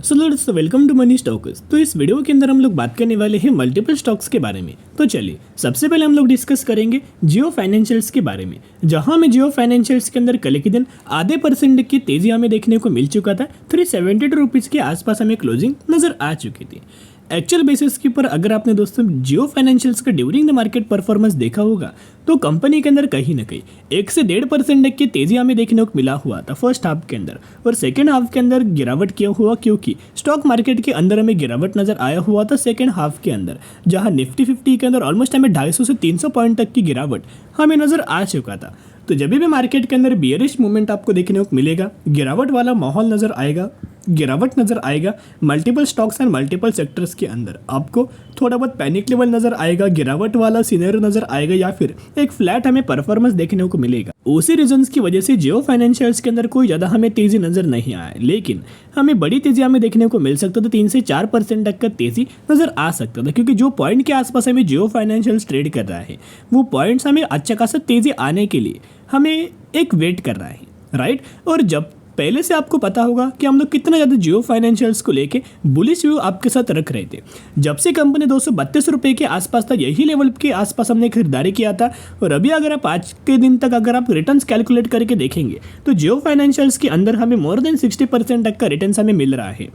दोस्तों welcome to money stocks. तो इस वीडियो के अंदर हम लोग बात करने वाले हैं मल्टीपल स्टॉक्स के बारे में। तो चलिए सबसे पहले हम लोग डिस्कस करेंगे जियो फाइनेंशियल्स के बारे में, जहां हमें जियो फाइनेंशियल्स के अंदर कल के दिन आधे % की तेजी हमें देखने को मिल चुका था। 372 रुपीज़ के आसपास हमें क्लोजिंग नजर आ चुकी थी। एक्चुअल बेसिस के ऊपर अगर आपने दोस्तों जियो फाइनेंशियल्स का ड्यूरिंग द मार्केट परफॉर्मेंस देखा होगा तो कंपनी के अंदर कहीं ना कहीं 1 से 1.5% की तेजी हमें देखने को मिला हुआ था फर्स्ट हाफ के अंदर, और सेकेंड हाफ के अंदर गिरावट किया हुआ क्योंकि स्टॉक मार्केट के अंदर हमें गिरावट नजर आया हुआ था सेकेंड हाफ के अंदर, जहां निफ्टी 50 के अंदर ऑलमोस्ट हमें 250 से 300 पॉइंट तक की गिरावट हमें नजर आ चुका था। तो जब भी मार्केट के अंदर बियरिश मूवमेंट आपको देखने को मिलेगा, गिरावट वाला माहौल नजर आएगा, गिरावट नजर आएगा multiple stocks and multiple sectors के अंदर, आपको थोड़ा बहुत पैनिक लेवल नजर आएगा, गिरावट वाला सिनेरियो नजर आएगा, या फिर एक फ्लैट हमें परफॉर्मेंस देखने को मिलेगा। उसी रीजंस की वजह से जियो फाइनेंशियल्स के अंदर कोई ज़्यादा हमें तेजी नजर नहीं आया, लेकिन हमें बड़ी तेजी हमें देखने को मिल सकता था। 3 से 4% तक का तेजी नजर आ सकता था, क्योंकि जो पॉइंट के आसपास हमें जियो फाइनेंशियल्स ट्रेड कर रहा है वो पॉइंट्स हमें अच्छा खासा तेजी आने के लिए हमें एक वेट कर रहा है, राइट। और जब पहले से आपको पता होगा कि हम लोग कितना ज़्यादा जियो फाइनेंशियल्स को लेके बुलिश व्यू आपके साथ रख रहे थे। जब से कंपनी 232 रुपये के आसपास था, यही लेवल के आसपास हमने खरीदारी किया था। और अभी अगर आप आज के दिन तक अगर आप रिटर्न्स कैलकुलेट करके देखेंगे तो जियो फाइनेंशियल्स के अंदर हमें मोर देन 60% तक का रिटर्न्स हमें मिल रहा है।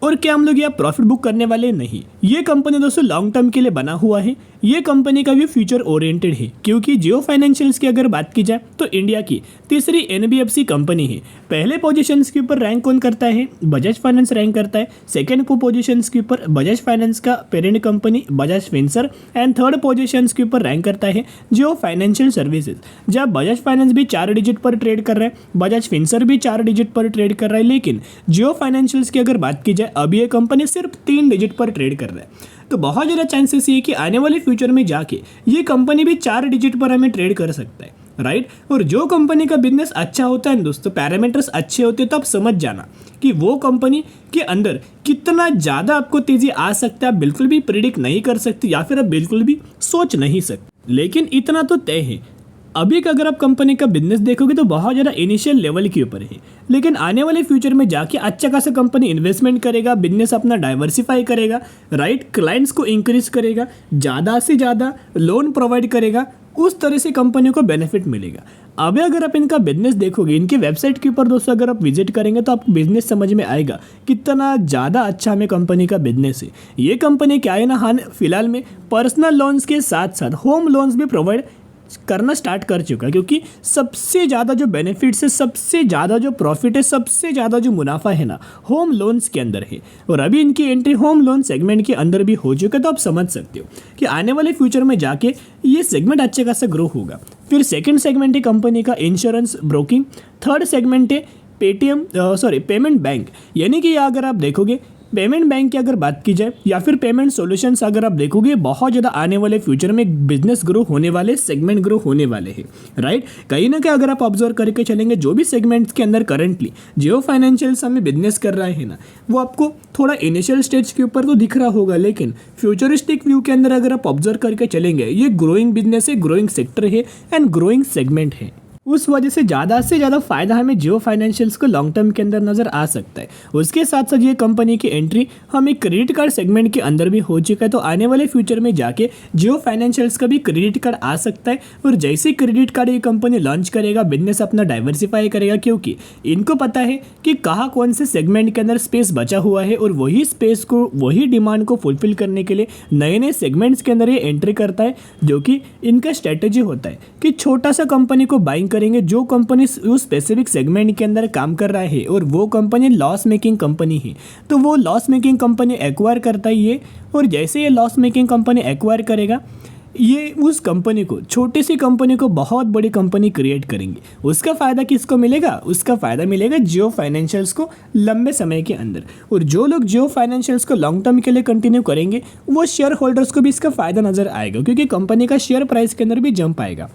और क्या हम लोग यहाँ प्रॉफिट बुक करने वाले नहीं, ये कंपनी दोस्तों लॉन्ग टर्म के लिए बना हुआ है। ये कंपनी का भी फ्यूचर ओरिएंटेड है, क्योंकि जियो फाइनेंशियल्स की अगर बात की जाए तो इंडिया की तीसरी NBFC कंपनी है। पहले पोजीशंस के ऊपर रैंक कौन करता है? बजाज फाइनेंस रैंक करता है। सेकंड पोजीशंस के ऊपर बजाज फाइनेंस का parent company Bajaj Finserv, and third positions के ऊपर रैंक करता है जियो फाइनेंशियल सर्विसेज। जब बजाज फाइनेंस भी 4 डिजिट पर ट्रेड कर रहा है, बजाज फिनसर्व भी 4 डिजिट पर ट्रेड कर रहा है, लेकिन जियो फाइनेंशियल्स की अगर बात की जाए अभी ये कंपनी सिर्फ 3 डिजिट पर ट्रेड कर रहा है। तो बहुत ज़्यादा चांसेस ये कि आने वाले फ्यूचर में जाके ये कंपनी भी 4 डिजिट पर हमें ट्रेड कर सकता है, राइट। और जो कंपनी का बिजनेस अच्छा होता है दोस्तों, पैरामीटर्स अच्छे होते हैं, तो आप समझ जाना कि वो कंपनी के अंदर कितना ज़्यादा आपको तेजी आ सकता है आप बिल्कुल भी प्रिडिक्ट नहीं कर सकते, या फिर आप बिल्कुल भी सोच नहीं सकते। लेकिन इतना तो तय है, अभी का अगर आप कंपनी का बिजनेस देखोगे तो बहुत ज़्यादा इनिशियल लेवल के ऊपर है, लेकिन आने वाले फ्यूचर में जाके अच्छा खासा कंपनी इन्वेस्टमेंट करेगा, बिजनेस अपना डाइवर्सिफाई करेगा, राइट, क्लाइंट्स को इंक्रीज करेगा, ज़्यादा से ज़्यादा लोन प्रोवाइड करेगा, उस तरह से कंपनी को बेनिफिट मिलेगा। अभी अगर आप इनका बिजनेस देखोगे, इनके वेबसाइट के ऊपर दोस्तों अगर आप विजिट करेंगे तो आपको बिजनेस समझ में आएगा कितना ज़्यादा अच्छा हमें कंपनी का बिजनेस है। ये कंपनी क्या है ना, हाँ फिलहाल में पर्सनल लोन्स के साथ साथ होम लोन्स भी प्रोवाइड करना स्टार्ट कर चुका है, क्योंकि सबसे ज़्यादा जो बेनिफिट्स है, सबसे ज़्यादा जो प्रॉफिट है, सबसे ज़्यादा जो मुनाफा है ना होम लोन्स के अंदर है। और अभी इनकी एंट्री होम लोन सेगमेंट के अंदर भी हो चुका है। तो आप समझ सकते हो कि आने वाले फ्यूचर में जाके ये सेगमेंट अच्छे खासा ग्रो होगा। फिर सेकेंड सेगमेंट है कंपनी का इंश्योरेंस ब्रोकिंग, थर्ड सेगमेंट है पेमेंट बैंक, यानी कि अगर आप देखोगे पेमेंट बैंक की अगर बात की जाए या फिर पेमेंट सॉल्यूशंस अगर आप देखोगे, बहुत ज़्यादा आने वाले फ्यूचर में बिजनेस ग्रो होने वाले, सेगमेंट ग्रो होने वाले हैं, राइट। कहीं ना कहीं अगर आप ऑब्जर्व करके चलेंगे जो भी सेगमेंट्स के अंदर करंटली जियो फाइनेंशियल्स हमें बिजनेस कर रहा है ना, वो आपको थोड़ा इनिशियल स्टेज के ऊपर तो दिख रहा होगा, लेकिन फ्यूचरिस्टिक व्यू के अंदर अगर आप ऑब्जर्व करके चलेंगे ये ग्रोइंग बिजनेस है, ग्रोइंग सेक्टर है एंड ग्रोइंग सेगमेंट है। उस वजह से ज़्यादा से ज़्यादा फायदा हमें जियो फाइनेंशियल्स को लॉन्ग टर्म के अंदर नज़र आ सकता है। उसके साथ साथ ये कंपनी की एंट्री हमें क्रेडिट कार्ड सेगमेंट के अंदर भी हो चुका है। तो आने वाले फ्यूचर में जाके जियो फाइनेंशियल्स का भी क्रेडिट कार्ड आ सकता है। और जैसे क्रेडिट कार्ड ये कंपनी लॉन्च करेगा, बिजनेस अपना डाइवर्सिफाई करेगा, क्योंकि इनको पता है कि कहाँ कौन से सेगमेंट के अंदर स्पेस बचा हुआ है, और वही स्पेस को, वही डिमांड को फुलफिल करने के लिए नए नए सेगमेंट्स के अंदर ये एंट्री करता है। जो कि इनका स्ट्रेटेजी होता है कि छोटा सा कंपनी को बाइंग करेंगे जो कंपनी उस स्पेसिफिक सेगमेंट के अंदर काम कर रहा है और वो कंपनी लॉस मेकिंग कंपनी है, तो वो लॉस मेकिंग कंपनी एक्वायर करता है ये। और जैसे ये लॉस मेकिंग कंपनी एक्वायर करेगा, ये उस कंपनी को, छोटी सी कंपनी को बहुत बड़ी कंपनी क्रिएट करेंगे। उसका फ़ायदा किसको मिलेगा? उसका फ़ायदा मिलेगा जियो फाइनेंशियल्स को लंबे समय के अंदर। और जो लोग जियो फाइनेंशियल्स को लॉन्ग टर्म के लिए कंटिन्यू करेंगे, वो शेयर होल्डर्स को भी इसका फ़ायदा नज़र आएगा, क्योंकि कंपनी का शेयर प्राइस के अंदर भी जंप आएगा।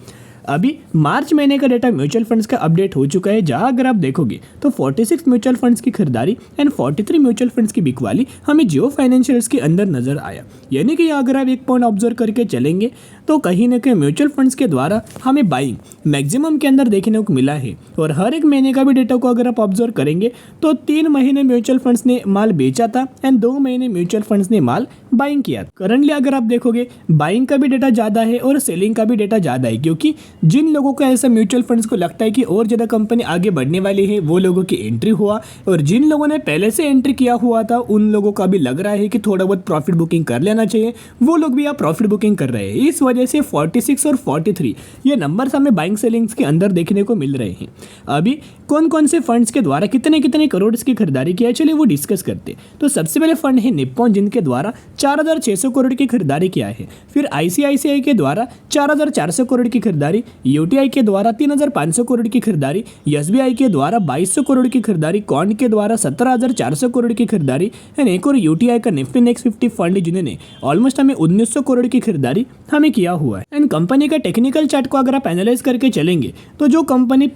अभी मार्च महीने का डेटा म्यूचुअल फंड्स का अपडेट हो चुका है, जहां अगर आप देखोगे तो 46 म्यूचुअल फंड्स की खरीदारी एंड 43 म्यूचुअल फंड्स की बिकवाली हमें जियो फाइनेंशियल्स के अंदर नजर आया। यानी कि अगर आप एक पॉइंट ऑब्जर्व करके चलेंगे तो कहीं ना कहीं म्यूचुअल फंड्स के द्वारा हमें बाइंग मैक्सिमम के अंदर देखने को मिला है। और हर एक महीने का भी डेटा को अगर आप ऑब्जर्व करेंगे तो 3 महीने म्यूचुअल फंड्स ने माल बेचा था एंड 2 महीने म्यूचुअल फंड्स ने माल बाइंग किया। करंटली अगर आप देखोगे बाइंग का भी डेटा ज़्यादा है और सेलिंग का भी डेटा ज़्यादा है, क्योंकि जिन लोगों को ऐसा म्यूचुअल फंड्स को लगता है कि और ज़्यादा कंपनी आगे बढ़ने वाली है वो लोगों की एंट्री हुआ, और जिन लोगों ने पहले से एंट्री किया हुआ था उन लोगों का भी लग रहा है कि थोड़ा बहुत प्रॉफिट बुकिंग कर लेना चाहिए, वो लोग भी यहाँ प्रॉफिट बुकिंग कर रहे हैं। इस वजह से 46 और 43 ये नंबर्स हमें बाइंग सेलिंग्स के अंदर देखने को मिल रहे हैं। अभी कौन कौन से फंड्स के द्वारा कितने कितने करोड़ की खरीदारी की है, चलिए वो डिस्कस करते हैं। तो सबसे पहले फंड है निप्पॉन, जिनके द्वारा 4600 करोड़ की खरीदारी किया है। फिर आईसीआईसीआई के द्वारा 4400 करोड़ की खरीदारी, यूटीआई के द्वारा 3500 करोड़ की खरीदारी, एसबीआई के द्वारा 2200 करोड़ की खरीदारी, कॉन के द्वारा 17400 करोड़ की खरीदारी एंड एक और यूटीआई का निफ्टी नेक्स्ट 50 फंड जिन्होंने ऑलमोस्ट हमें 1900 करोड़ की खरीदारी हमें किया हुआ है। एंड कंपनी का टेक्निकल चार्ट को अगर आप एनालाइज करके चलेंगे तो जो कंपनी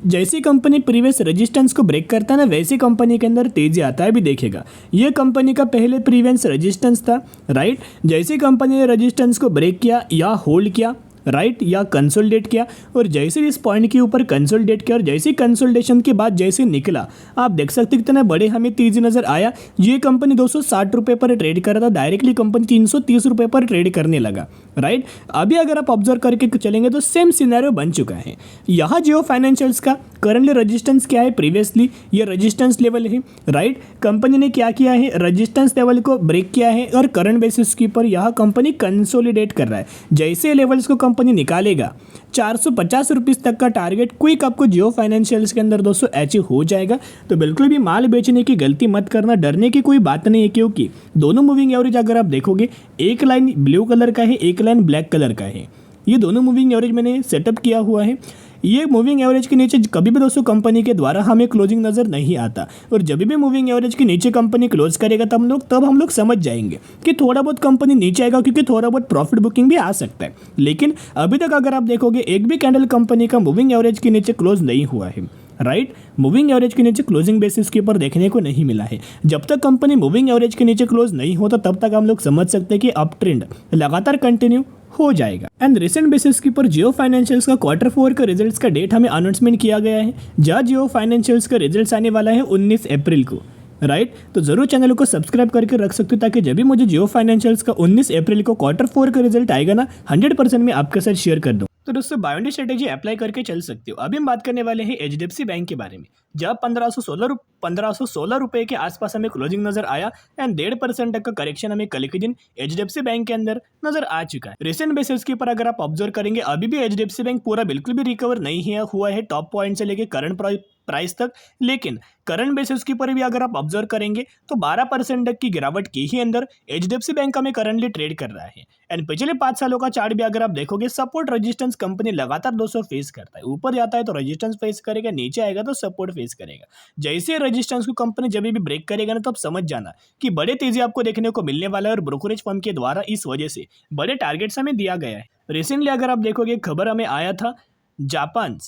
जैसी कंपनी प्रीवियस रेजिस्टेंस को ब्रेक करता है ना, वैसी कंपनी के अंदर तेजी आता है। भी देखेगा ये कंपनी का पहले प्रीवियस रेजिस्टेंस था, राइट। जैसी कंपनी ने रेजिस्टेंस को ब्रेक किया या होल्ड किया, राइट, या कंसोलिडेट किया, और जैसे इस पॉइंट के ऊपर कंसोलिडेट किया और जैसे कंसोलिडेशन के बाद जैसे निकला, आप देख सकते कितना बड़े हमें तेजी नजर आया। ये कंपनी 260 रुपये पर ट्रेड कर रहा था, डायरेक्टली कंपनी 330 रुपये पर ट्रेड करने लगा, राइट। अभी अगर आप ऑब्जर्व करके चलेंगे तो सेम सिनेरियो बन चुका है। यहाँ जियो फाइनेंशियल्स का करंटली रेजिस्टेंस क्या है, प्रीवियसली ये रेजिस्टेंस लेवल है, राइट। कंपनी ने क्या किया है, रेजिस्टेंस लेवल को ब्रेक किया है और करंट बेसिस के ऊपर यहाँ कंपनी कंसोलिडेट कर रहा है। जैसे लेवल्स को कंपनी निकालेगा 450 रुपीज़ तक का टारगेट क्विक आपको जियो फाइनेंशियल्स के अंदर दोस्तों अचीव हो जाएगा। तो बिल्कुल भी माल बेचने की गलती मत करना, डरने की कोई बात नहीं है, क्योंकि दोनों मूविंग एवरेज अगर आप देखोगे, एक लाइन ब्लू कलर का है, एक लाइन ब्लैक कलर का है। ये दोनों मूविंग एवरेज मैंने सेटअप किया हुआ है। ये मूविंग एवरेज के नीचे कभी भी दोस्तों कंपनी के द्वारा हमें क्लोजिंग नजर नहीं आता, और जब भी मूविंग एवरेज के नीचे कंपनी क्लोज करेगा तब हम लोग समझ जाएंगे कि थोड़ा बहुत कंपनी नीचे आएगा, क्योंकि थोड़ा बहुत प्रॉफिट बुकिंग भी आ सकता है। लेकिन अभी तक अगर आप देखोगे एक भी कैंडल कंपनी का मूविंग एवरेज के नीचे क्लोज नहीं हुआ है, राइट। मूविंग एवरेज के नीचे क्लोजिंग बेसिस के ऊपर देखने को नहीं मिला है। जब तक कंपनी मूविंग एवरेज के नीचे क्लोज नहीं होता तब तक हम लोग समझ सकते हैं कि अप ट्रेंड लगातार कंटिन्यू हो जाएगा। एंड रिसेंट बेसिस के ऊपर जियो फाइनेंशियल्स का Q4 का रिजल्ट्स का डेट हमें अनाउंसमेंट किया गया है, जहाँ जियो फाइनेंशियल्स का रिजल्ट्स आने वाला है 19 अप्रैल को, राइट। तो जरूर चैनल को सब्सक्राइब करके रख सकते हो, ताकि जब भी मुझे जियो फाइनेंशियल्स का 19 अप्रैल को Q4 का रिजल्ट आएगा ना, 100% मैं आपके साथ शेयर कर दूँ। तो दोस्तों बायोंडी स्ट्रेटेजी अप्लाई करके चल सकते हो। अभी हम बात करने वाले हैं एचडीएफसी बैंक के बारे में, जब 1516 रुपए के आसपास हमें क्लोजिंग नजर आया एंड 1.5% तक का करेक्शन हमें कल के दिन एचडीएफसी बैंक के अंदर नजर आ चुका है। रिसेंट बेसिस के ऊपर अगर आप ऑब्जर्व करेंगे, अभी भी एचडीएफसी बैंक पूरा बिल्कुल भी रिकवर नहीं हुआ है टॉप पॉइंट से लेके करंट प्राइस तक। लेकिन करंट बेसिस के ऊपर भी अगर आप ऑब्जर्व करेंगे तो 12% तक की गिरावट के ही अंदर एचडीएफसी बैंक हमें करंटली ट्रेड कर रहा है। एंड पिछले 5 सालों का चार्ट भी अगर आप देखोगे, सपोर्ट रेजिस्टेंस कंपनी लगातार 200 फेस करता है। ऊपर जाता है तो रेजिस्टेंस फेस करेगा, नीचे आएगा तो सपोर्ट फेस करेगा। जैसे रेजिस्टेंस को कंपनी जब भी ब्रेक करेगा ना, तब समझ जाना कि बड़े तेजी आपको देखने को मिलने वाला है, और ब्रोकरेज फर्म के द्वारा इस वजह से बड़े टारगेट्स हमें दिया गया है। रिसेंटली अगर आप देखोगे खबर हमें आया था, Japan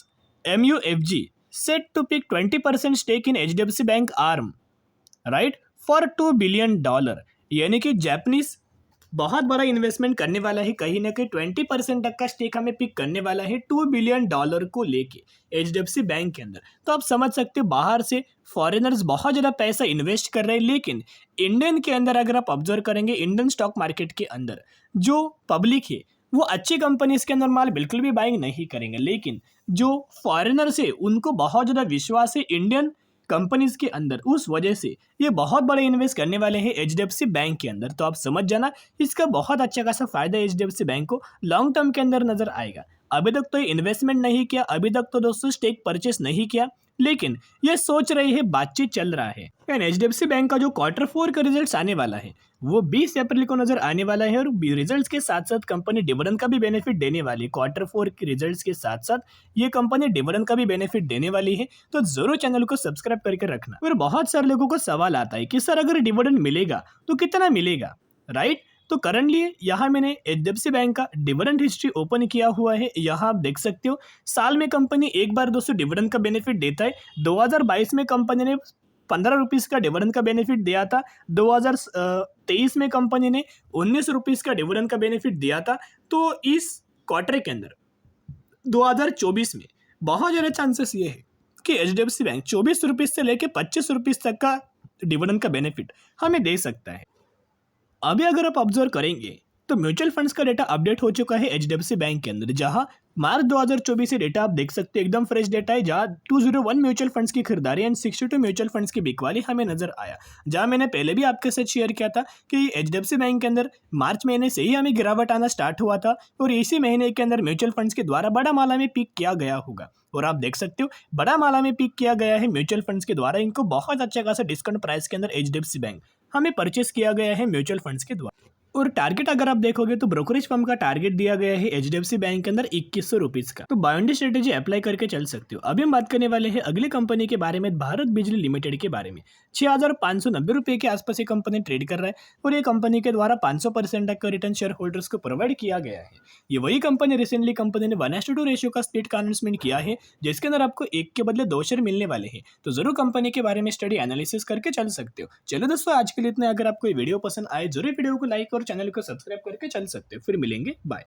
MUFG set to pick 20% stake in HDFC Bank ARM, right, for $2 billion। यानी कि जापानीज बहुत बड़ा इन्वेस्टमेंट करने वाला है, कहीं ना कहीं 20% तक का स्टेक हमें पिक करने वाला है $2 बिलियन को लेके एचडीएफसी बैंक के अंदर। तो आप समझ सकते हो बाहर से फॉरेनर्स बहुत ज़्यादा पैसा इन्वेस्ट कर रहे हैं, लेकिन इंडियन के अंदर अगर आप ऑब्जर्व करेंगे, इंडियन स्टॉक मार्केट के अंदर जो पब्लिक है वो अच्छी कंपनीज के अंदर माल बिल्कुल भी बाइंग नहीं करेंगे, लेकिन जो फॉरेनर्स है उनको बहुत ज़्यादा विश्वास है इंडियन कंपनीज के अंदर, उस वजह से ये बहुत बड़े इन्वेस्ट करने वाले हैं एचडीएफसी बैंक के अंदर। तो आप समझ जाना इसका बहुत अच्छा खासा फायदा एचडीएफसी बैंक को लॉन्ग टर्म के अंदर नजर आएगा। अभी तक तो इन्वेस्टमेंट नहीं किया, अभी तक तो दोस्तों स्टेक परचेस नहीं किया, लेकिन ये सोच रहे हैं, बातचीत चल रहा है। एचडीएफसी बैंक का जो Q4 का रिजल्ट आने वाला है वो 20 अप्रैल को नजर आने वाला है, और रिजल्ट्स के साथ साथ कंपनी डिविडेंड का भी बेनिफिट देने वाली है। Q4 के रिजल्ट्स के साथ साथ ये कंपनी डिविडेंड का भी बेनिफिट देने वाली है। तो जरूर चैनल को सब्सक्राइब करके रखना। और बहुत सारे लोगों को सवाल आता है कि सर अगर डिविडेंड मिलेगा तो कितना मिलेगा, राइट। तो करंटली यहाँ मैंने एचडीएफसी बैंक का डिविडेंड हिस्ट्री ओपन किया हुआ है। यहाँ आप देख सकते हो साल में कंपनी एक बार दोस्तों डिविडेंड का बेनिफिट देता है। 2022 में कंपनी ने 15 रुपीज़ का डिविडेंड का बेनिफिट दिया था। 2023 में कंपनी ने 19 रुपीज़ का डिविडेंड का बेनिफिट दिया था। तो इस क्वार्टर के अंदर 2024 में बहुत ज़्यादा चांसेस ये है कि एचडीएफसी बैंक 24 रुपीज़ से लेकर 25 रुपीज़ तक का डिविडेंड का बेनिफिट हमें दे सकता है। अभी अगर आप ऑब्जर्व करेंगे तो म्यूचुअल फंड्स का डेटा अपडेट हो चुका है एचडीएफसी बैंक के अंदर, जहां मार्च 2024 से डेटा आप देख सकते हैं, एकदम फ्रेश डेटा है, जहां 201 म्यूचुअल फंड्स की खरीदारी एंड 62 म्यूचुअल फंड्स की बिकवाली हमें नजर आया। जहां मैंने पहले भी आपके साथ शेयर किया था कि एचडीएफसी बैंक के अंदर मार्च महीने से ही हमें गिरावट आना स्टार्ट हुआ था और इसी महीने के अंदर म्यूचुअल फंड्स के द्वारा बड़ा माला में पिक किया गया होगा। और आप देख सकते हो बड़ा माला में पिक किया गया है म्यूचुअल फंड्स के द्वारा। इनको बहुत अच्छा खासा डिस्काउंट प्राइस के अंदर एचडीएफसी बैंक हमें परचेस किया गया है म्यूचुअल फंड्स के द्वारा। और टारगेट अगर आप देखोगे तो ब्रोकरेज फर्म का टारगेट दिया गया है एचडीएफसी बैंक के अंदर 2100 रुपीज का। तो बायोंडी स्ट्रेटेजी अप्लाई करके चल सकते हो। अभी हम बात करने वाले हैं अगली कंपनी के बारे में, भारत बिजली लिमिटेड के बारे में। 6590 रुपए के आसपास ये कंपनी ट्रेड कर रहा है और ये कंपनी के द्वारा 500% तक का रिटर्न शेयर होल्डर्स को प्रोवाइड किया गया है। ये वही कंपनी रिसेंटली कंपनी ने 1:2 रेशियो का स्प्लिट का अनाउंसमेंट किया है, जिसके अंदर आपको एक के बदले 2 शेयर मिलने वाले हैं। तो जरूर कंपनी के बारे में स्टडी एनालिसिस करके चल सकते हो। चलो दोस्तों, आज के लिए इतना। अगर आपको ये वीडियो पसंद आए जरूर वीडियो को लाइक और चैनल को सब्सक्राइब करके चल सकते हो। फिर मिलेंगे, बाय।